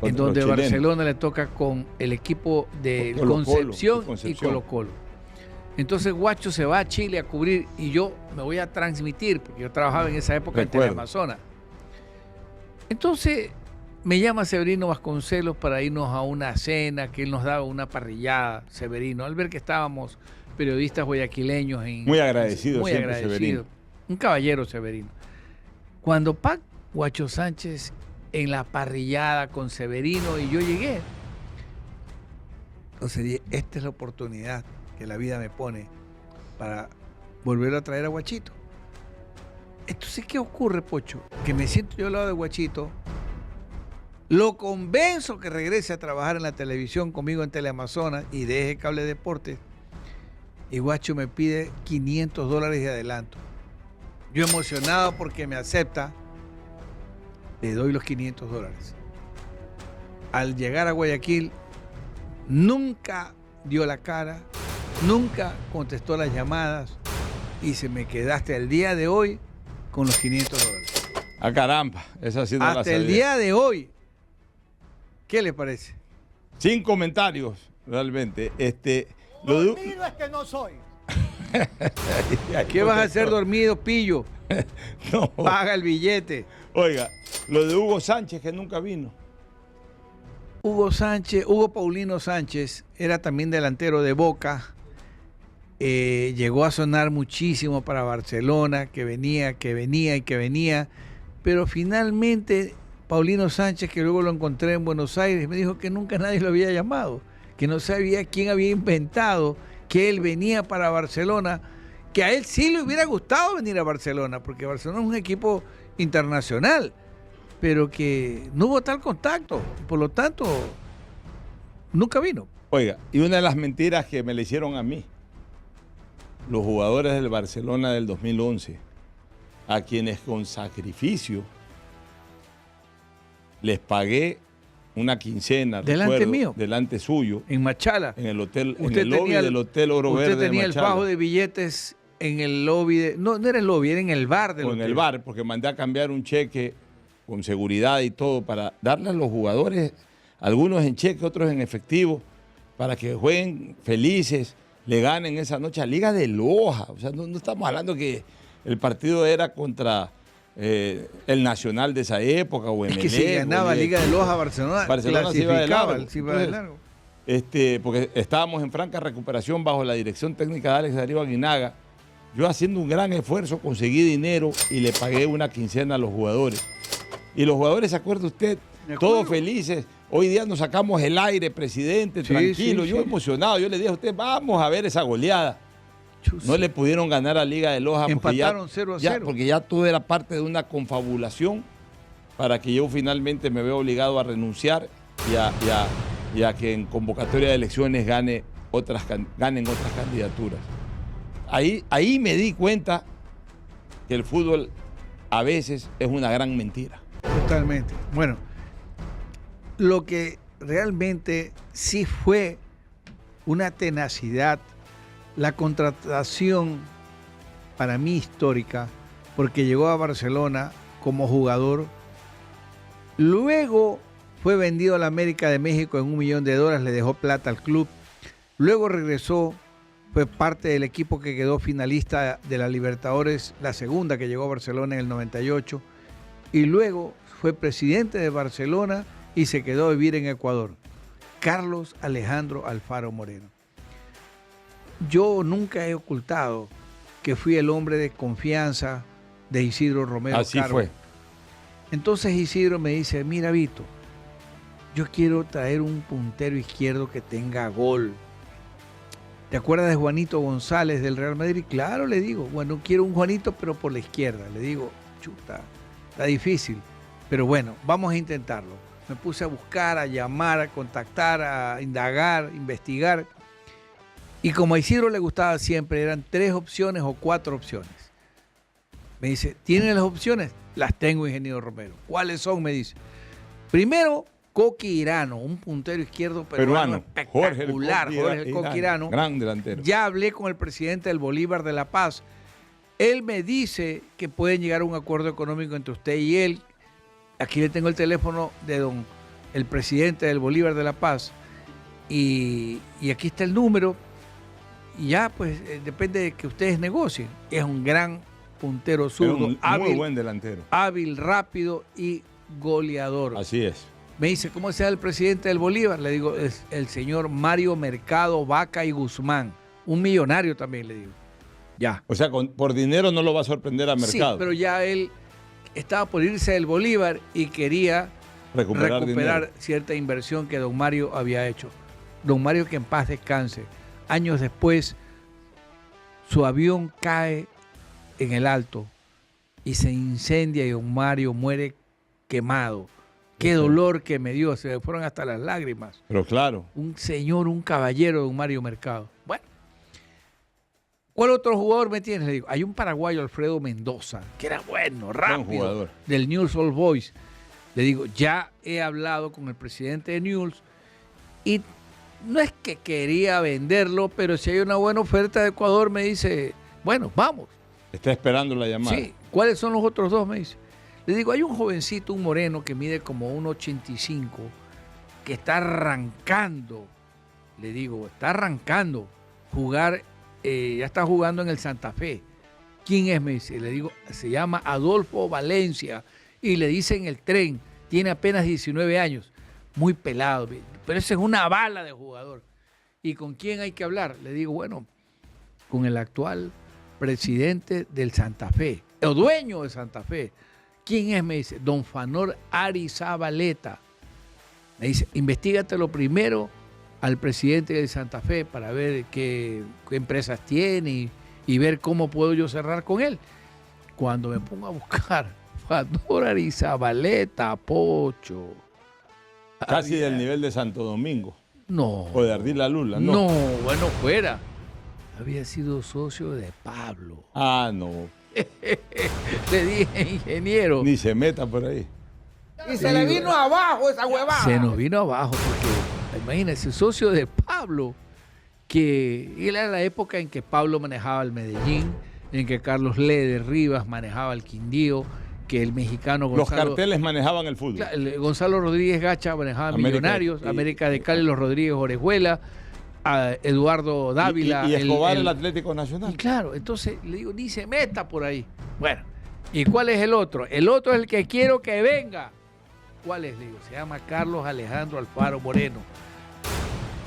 en donde Barcelona le toca con el equipo de Concepción y Colo-Colo. Entonces Guacho se va a Chile a cubrir y yo me voy a transmitir, porque yo trabajaba en esa época en Teleamazonas. Entonces me llama Severino Vasconcelos para irnos a una cena, que él nos daba una parrillada, Severino, al ver que estábamos periodistas guayaquileños. Muy agradecido siempre Severino. Un caballero Severino. Cuando Guacho Sánchez en la parrillada con Severino y yo llegué, entonces dije, esta es la oportunidad que la vida me pone para volver a traer a Guachito. Entonces, ¿qué ocurre, Pocho? Que me siento yo al lado de Guachito, lo convenzo que regrese a trabajar en la televisión conmigo en Teleamazonas y deje Cable Deportes, y Guacho me pide $500 de adelanto. Yo emocionado porque me acepta, le doy los $500. Al llegar a Guayaquil, nunca dio la cara, nunca contestó las llamadas y se me queda hasta el día de hoy con los $500. Ah, caramba, esa sí no la sabía. Hasta el día de hoy. ¿Qué le parece? Sin comentarios, realmente. Dormido es que no soy. ¿Qué vas a hacer dormido, pillo? No. Paga el billete. Oiga, lo de Hugo Sánchez, que nunca vino. Hugo Paulino Sánchez era también delantero de Boca. Llegó a sonar muchísimo para Barcelona, que venía, pero finalmente Paulino Sánchez, que luego lo encontré en Buenos Aires, me dijo que nunca nadie lo había llamado, que no sabía quién había inventado que él venía para Barcelona, que a él sí le hubiera gustado venir a Barcelona, porque Barcelona es un equipo internacional, pero que no hubo tal contacto, por lo tanto, nunca vino. Oiga, y una de las mentiras que me le hicieron a mí, los jugadores del Barcelona del 2011, a quienes con sacrificio les pagué una quincena, delante mío, delante suyo, en Machala, en el hotel, en el lobby del Hotel Oro Verde. Usted tenía el fajo de billetes en el lobby, no era el lobby, era en el bar del hotel. En el bar, porque mandé a cambiar un cheque con seguridad y todo para darle a los jugadores, algunos en cheque, otros en efectivo, para que jueguen felices, le ganen esa noche a Liga de Loja. O sea, no estamos hablando que el partido era contra el Nacional de esa época o Es MLE. que si ganaba Liga de Loja, Barcelona se iba de largo. se iba de largo. Porque estábamos en franca recuperación bajo la dirección técnica de Alex Darío Aguinaga. Yo haciendo un gran esfuerzo conseguí dinero y le pagué una quincena a los jugadores. Y los jugadores, ¿se acuerda usted? Todos felices. Hoy día nos sacamos el aire, presidente, tranquilo. Yo emocionado. Yo le dije a usted, vamos a ver esa goleada. No le pudieron ganar a Liga de Loja. Empataron 0-0. Porque ya todo era parte de una confabulación para que yo finalmente me vea obligado a renunciar y a que en convocatoria de elecciones ganen otras candidaturas. Ahí me di cuenta que el fútbol a veces es una gran mentira. Totalmente. Bueno, lo que realmente sí fue una tenacidad, la contratación para mí histórica, porque llegó a Barcelona como jugador, luego fue vendido a la América de México en $1 millón, le dejó plata al club, luego regresó, fue parte del equipo que quedó finalista de la Libertadores, la segunda que llegó a Barcelona en el 98, y luego fue presidente de Barcelona y se quedó a vivir en Ecuador. Carlos Alejandro Alfaro Moreno. Yo nunca he ocultado que fui el hombre de confianza de Isidro Romero. Así Carbo. fue. Entonces Isidro me dice, mira Vito, yo quiero traer un puntero izquierdo que tenga gol. ¿Te acuerdas de Juanito González del Real Madrid? Claro, le digo, bueno, quiero un Juanito pero por la izquierda. Le digo, chuta, está difícil, pero bueno, vamos a intentarlo. Me puse a buscar, a llamar, a contactar, a indagar, investigar. Y como a Isidro le gustaba siempre, eran 3 opciones o 4 opciones. Me dice, ¿tienen las opciones? Las tengo, ingeniero Romero. ¿Cuáles son? Me dice. Primero, Coqui Irano, un puntero izquierdo peruano espectacular. Jorge el Coqui Irano. Gran delantero. Ya hablé con el presidente del Bolívar de La Paz. Él me dice que pueden llegar a un acuerdo económico entre usted y él. Aquí le tengo el teléfono de el presidente del Bolívar de La Paz. Y aquí está el número. Y ya, pues, depende de que ustedes negocien. Es un gran puntero zurdo, muy buen delantero. Hábil, rápido y goleador. Así es. Me dice, ¿cómo se llama el presidente del Bolívar? Le digo, es el señor Mario Mercado Vaca y Guzmán. Un millonario también, le digo. Ya. O sea, por dinero no lo va a sorprender a Mercado. Sí, pero ya él estaba por irse del Bolívar y quería recuperar cierta inversión que don Mario había hecho. Don Mario, que en paz descanse. Años después, su avión cae en el Alto y se incendia y don Mario muere quemado. Qué dolor que me dio, se me fueron hasta las lágrimas. Pero claro. Un señor, un caballero, don Mario Mercado. Bueno, ¿cuál otro jugador me tienes? Le digo, hay un paraguayo, Alfredo Mendoza, que era bueno, rápido, del Newell's Old Boys. Le digo, ya he hablado con el presidente de Newell's y no es que quería venderlo, pero si hay una buena oferta de Ecuador, me dice, bueno, vamos. Está esperando la llamada. Sí, ¿cuáles son los otros 2? Me dice. Le digo, hay un jovencito, un moreno que mide como 1.85, que está arrancando, le digo, está arrancando, jugar, ya está jugando en el Santa Fe. ¿Quién es? Me dice. Le digo, se llama Adolfo Valencia y le dicen el Tren, tiene apenas 19 años, muy pelado, pero ese es una bala de jugador. ¿Y con quién hay que hablar? Le digo, bueno, con el actual presidente del Santa Fe, el dueño de Santa Fe. ¿Quién es? Me dice, don Fanor Arizabaleta. Me dice, investígatelo primero al presidente de Santa Fe para ver qué empresas tiene y ver cómo puedo yo cerrar con él. Cuando me pongo a buscar, Fanor Arizabaleta, Pocho. Casi del nivel de Santo Domingo. No. O de Ardila Lula, ¿no? No, bueno, fuera. Había sido socio de Pablo. Ah, no. Le dije, ingeniero. Ni se meta por ahí. Y se le vino abajo esa huevada. Se nos vino abajo porque, imagínense, socio de Pablo, que era la época en que Pablo manejaba el Medellín, en que Carlos Leder Rivas manejaba el Quindío, que el mexicano Gonzalo... Los carteles manejaban el fútbol. Gonzalo Rodríguez Gacha manejaba Millonarios, América de Cali, los Rodríguez Orejuela, a Eduardo Dávila. Y Escobar el Atlético Nacional. Y claro, entonces le digo, ni se meta por ahí. Bueno, ¿y cuál es el otro? El otro es el que quiero que venga. ¿Cuál es? Le digo, se llama Carlos Alejandro Alfaro Moreno.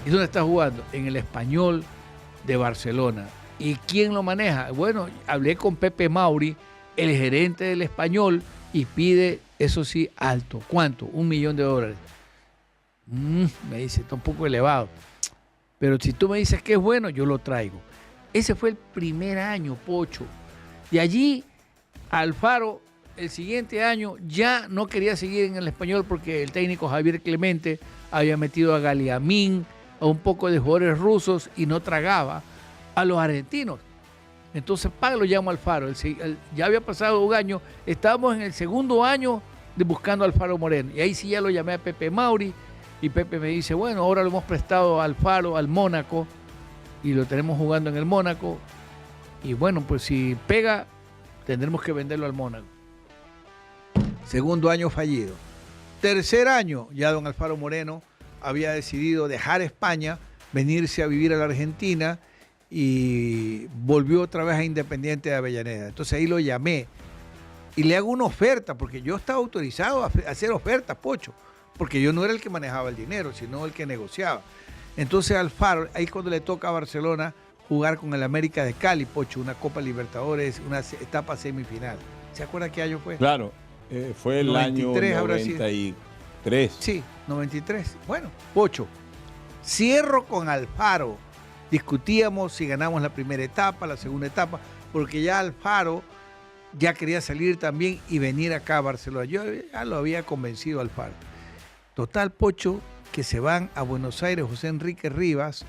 ¿Y dónde está jugando? En el Español de Barcelona. ¿Y quién lo maneja? Bueno, hablé con Pepe Mauri, el gerente del Español, y pide, eso sí, alto. ¿Cuánto? $1 millón. Me dice, está un poco elevado. Pero si tú me dices que es bueno, yo lo traigo. Ese fue el primer año, Pocho. De allí, Alfaro, el siguiente año, ya no quería seguir en el Español porque el técnico Javier Clemente había metido a Galiamín, a un poco de jugadores rusos y no tragaba a los argentinos. Entonces, lo llamo a Alfaro. Ya había pasado un año, estábamos en el segundo año de buscando a Alfaro Moreno. Y ahí sí ya lo llamé a Pepe Mauri. Y Pepe me dice, bueno, ahora lo hemos prestado a Alfaro, al Mónaco, y lo tenemos jugando en el Mónaco. Y bueno, pues si pega, tendremos que venderlo al Mónaco. Segundo año fallido. Tercer año, ya don Alfaro Moreno había decidido dejar España, venirse a vivir a la Argentina y volvió otra vez a Independiente de Avellaneda. Entonces ahí lo llamé y le hago una oferta, porque yo estaba autorizado a hacer ofertas, Pocho, porque yo no era el que manejaba el dinero, sino el que negociaba. Entonces Alfaro, ahí cuando le toca a Barcelona jugar con el América de Cali, Pocho, una Copa Libertadores, una etapa semifinal. ¿Se acuerda qué año fue? Claro, fue el 93, año 93. Sí, 93. Bueno, Pocho, cierro con Alfaro. Discutíamos si ganamos la primera etapa, la segunda etapa, porque ya Alfaro ya quería salir también y venir acá a Barcelona. Yo ya lo había convencido a Alfaro. Total, Pocho, que se van a Buenos Aires José Enrique Rivas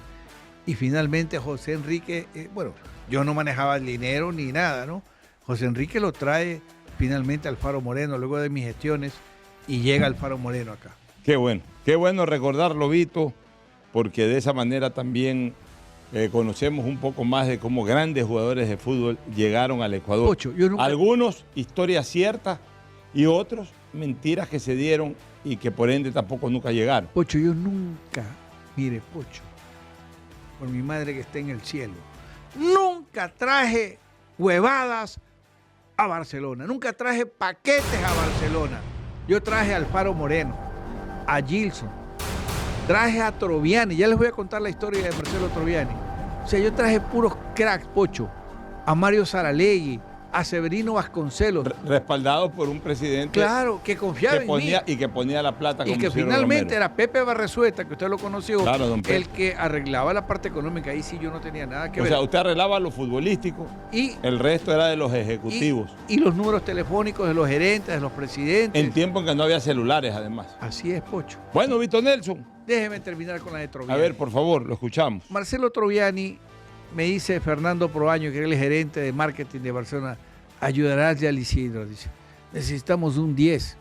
y finalmente José Enrique, bueno, yo no manejaba el dinero ni nada, ¿no? José Enrique lo trae finalmente Alfaro Moreno luego de mis gestiones y llega Alfaro Moreno acá. Qué bueno recordarlo, Vito, porque de esa manera también conocemos un poco más de cómo grandes jugadores de fútbol llegaron al Ecuador. Pocho, yo nunca... Algunos historias ciertas y otros mentiras que se dieron y que por ende tampoco nunca llegaron. Pocho, yo nunca, mire, Pocho, por mi madre que está en el cielo, nunca traje huevadas a Barcelona, nunca traje paquetes a Barcelona. Yo traje a Alfaro Moreno, a Gilson, traje a Troviani, ya les voy a contar la historia de Marcelo Troviani. O sea, yo traje puros cracks, Pocho, a Mario Saralegui, a Severino Vasconcelos. Respaldados por un presidente. Claro, que confiaba en mí. Y que ponía la plata como y que finalmente era Pepe Barresueta, que usted lo conoció, claro, don Pepe, el que arreglaba la parte económica. Ahí sí yo no tenía nada que ver. O sea, usted arreglaba lo futbolístico y el resto era de los ejecutivos. Y los números telefónicos de los gerentes, de los presidentes. En tiempo en que no había celulares, además. Así es, Pocho. Bueno, Vito Nelson. Déjeme terminar con la de Troviani. A ver, por favor, lo escuchamos. Marcelo Troviani, me dice Fernando Proaño, que era el gerente de marketing de Barcelona, ayudarás ya al Isidro, dice. Necesitamos un 10.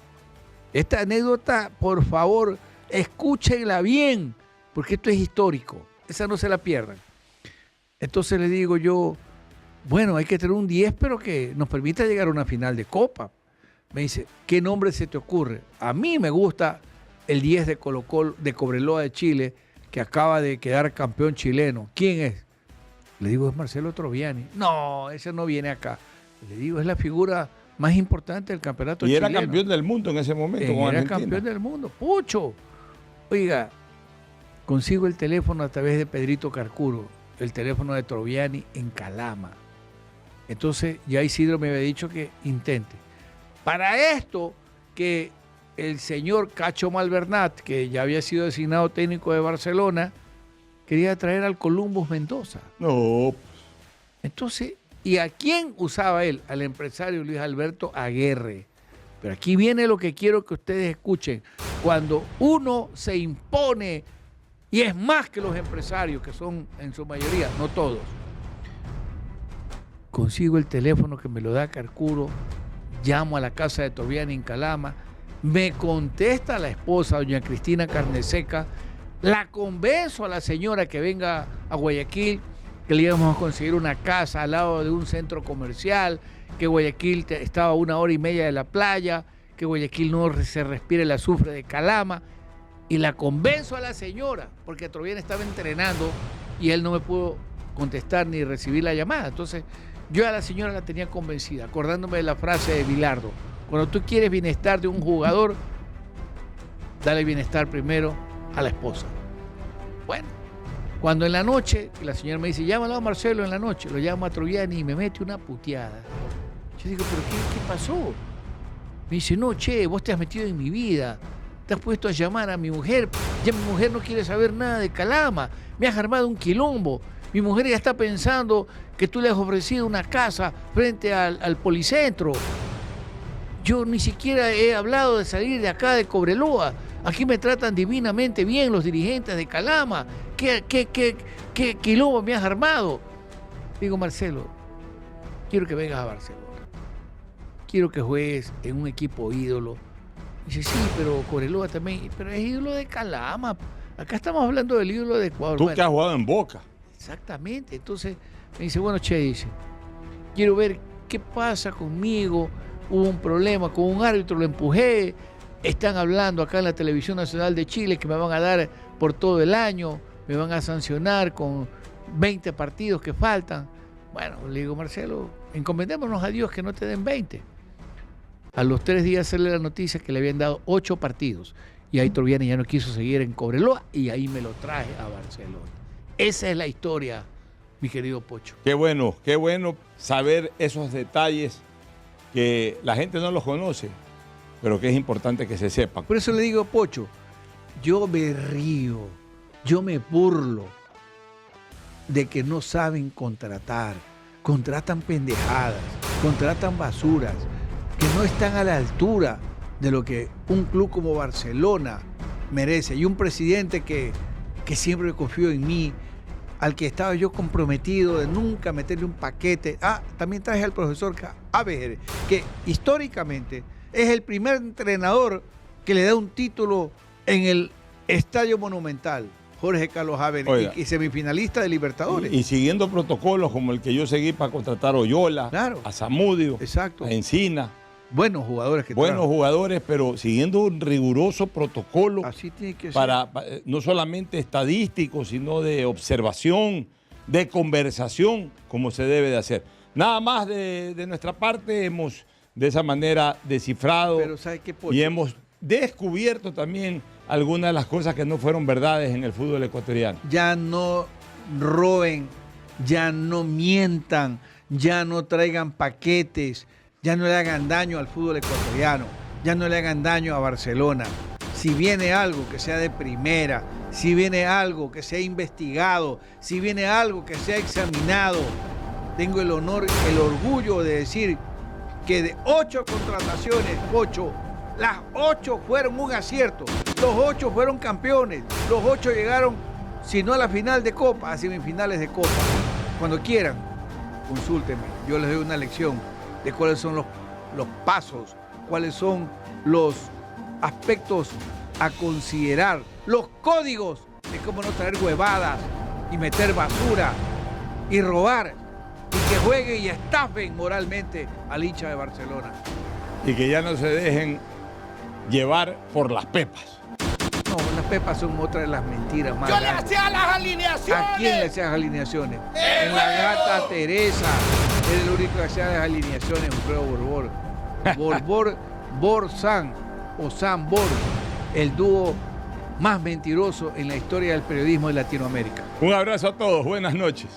Esta anécdota, por favor, escúchenla bien, porque esto es histórico. Esa no se la pierdan. Entonces le digo yo, bueno, hay que tener un 10, pero que nos permita llegar a una final de Copa. Me dice, ¿qué nombre se te ocurre? A mí me gusta el 10 de Colo-Colo, de Cobreloa de Chile, que acaba de quedar campeón chileno. ¿Quién es? Le digo, es Marcelo Troviani. No, ese no viene acá. Le digo, es la figura más importante del campeonato chileno. Y era campeón del mundo en ese momento con Argentina. Era campeón del mundo. ¡Pucho! Oiga, consigo el teléfono a través de Pedrito Carcuro, el teléfono de Troviani en Calama. Entonces ya Isidro me había dicho que intente. Para esto, que el señor Cacho Malvernat, que ya había sido designado técnico de Barcelona, quería traer al Columbus Mendoza. No. Entonces, ¿y a quién usaba él? Al empresario Luis Alberto Aguerre. Pero aquí viene lo que quiero que ustedes escuchen. Cuando uno se impone, y es más que los empresarios, que son en su mayoría, no todos, consigo el teléfono que me lo da Carcuro, llamo a la casa de Troviani en Calama, me contesta la esposa, doña Cristina Carneseca, la convenzo a la señora que venga a Guayaquil, que le íbamos a conseguir una casa al lado de un centro comercial, que Guayaquil estaba a 1 hora y media de la playa, que Guayaquil no se respire el azufre de Calama, y la convenzo a la señora, porque Troviani estaba entrenando y él no me pudo contestar ni recibir la llamada. Entonces, yo a la señora la tenía convencida, acordándome de la frase de Bilardo: cuando tú quieres bienestar de un jugador, dale bienestar primero a la esposa. Bueno, cuando en la noche, la señora me dice, llámalo a Marcelo en la noche, lo llamo a Troviani y me mete una puteada. Yo digo, ¿pero qué pasó? Me dice, no, che, vos te has metido en mi vida, te has puesto a llamar a mi mujer, ya mi mujer no quiere saber nada de Calama, me has armado un quilombo, mi mujer ya está pensando que tú le has ofrecido una casa frente al Policentro. Yo ni siquiera he hablado de salir de acá de Cobreloa. Aquí me tratan divinamente bien los dirigentes de Calama. ¿Qué quilombo me has armado? Digo, Marcelo, quiero que vengas a Barcelona. Quiero que juegues en un equipo ídolo. Dice, sí, pero Cobreloa también. Pero es ídolo de Calama. Acá estamos hablando del ídolo de Ecuador. Tú que has jugado en Boca. Exactamente. Entonces me dice, bueno, che, dice, quiero ver qué pasa conmigo. Hubo un problema con un árbitro, lo empujé. Están hablando acá en la Televisión Nacional de Chile que me van a dar por todo el año, me van a sancionar con 20 partidos que faltan. Bueno, le digo, Marcelo, encomendémonos a Dios que no te den 20. A los 3 días hacerle la noticia que le habían dado 8 partidos. Y ahí Troviani ya no quiso seguir en Cobreloa y ahí me lo traje a Barcelona. Esa es la historia, mi querido Pocho. Qué bueno saber esos detalles que la gente no los conoce, pero que es importante que se sepan. Por eso le digo, Pocho, yo me río, yo me burlo de que no saben contratar, contratan pendejadas, contratan basuras, que no están a la altura de lo que un club como Barcelona merece. Y un presidente que siempre confió en mí, al que estaba yo comprometido de nunca meterle un paquete. También traje al profesor Abejer, que históricamente es el primer entrenador que le da un título en el Estadio Monumental, Jorge Carlos Abejer, y semifinalista de Libertadores. Y siguiendo protocolos como el que yo seguí para contratar a Oyola, claro, a Zamudio, exacto, a Encina. Buenos jugadores que Buenos jugadores, pero siguiendo un riguroso protocolo. Así tiene que para no solamente estadístico, sino de observación, de conversación, como se debe de hacer. Nada más de nuestra parte hemos de esa manera descifrado. Pero ¿sabe qué, Pocho? Y hemos descubierto también algunas de las cosas que no fueron verdades en el fútbol ecuatoriano. Ya no roben, ya no mientan, ya no traigan paquetes, ya no le hagan daño al fútbol ecuatoriano, ya no le hagan daño a Barcelona. Si viene algo que sea de primera, si viene algo que sea investigado, si viene algo que sea examinado, tengo el honor, el orgullo de decir que de 8 contrataciones, 8, las 8 fueron un acierto, los 8 fueron campeones, los 8 llegaron, si no a la final de Copa, a semifinales de Copa. Cuando quieran, consúltenme, yo les doy una lección de cuáles son los pasos, cuáles son los aspectos a considerar, los códigos de cómo no traer huevadas y meter basura y robar y que jueguen y estafen moralmente al hincha de Barcelona. Y que ya no se dejen llevar por las pepas. No, las pepas son otra de las mentiras más Yo le grandes. hacía las alineaciones. ¿A quién le hacías alineaciones? En la gata Teresa. Era el único que hacía las alineaciones, Wilfredo Borbor. Borbor, Bor-San o San-Bor, el dúo más mentiroso en la historia del periodismo de Latinoamérica. Un abrazo a todos, buenas noches.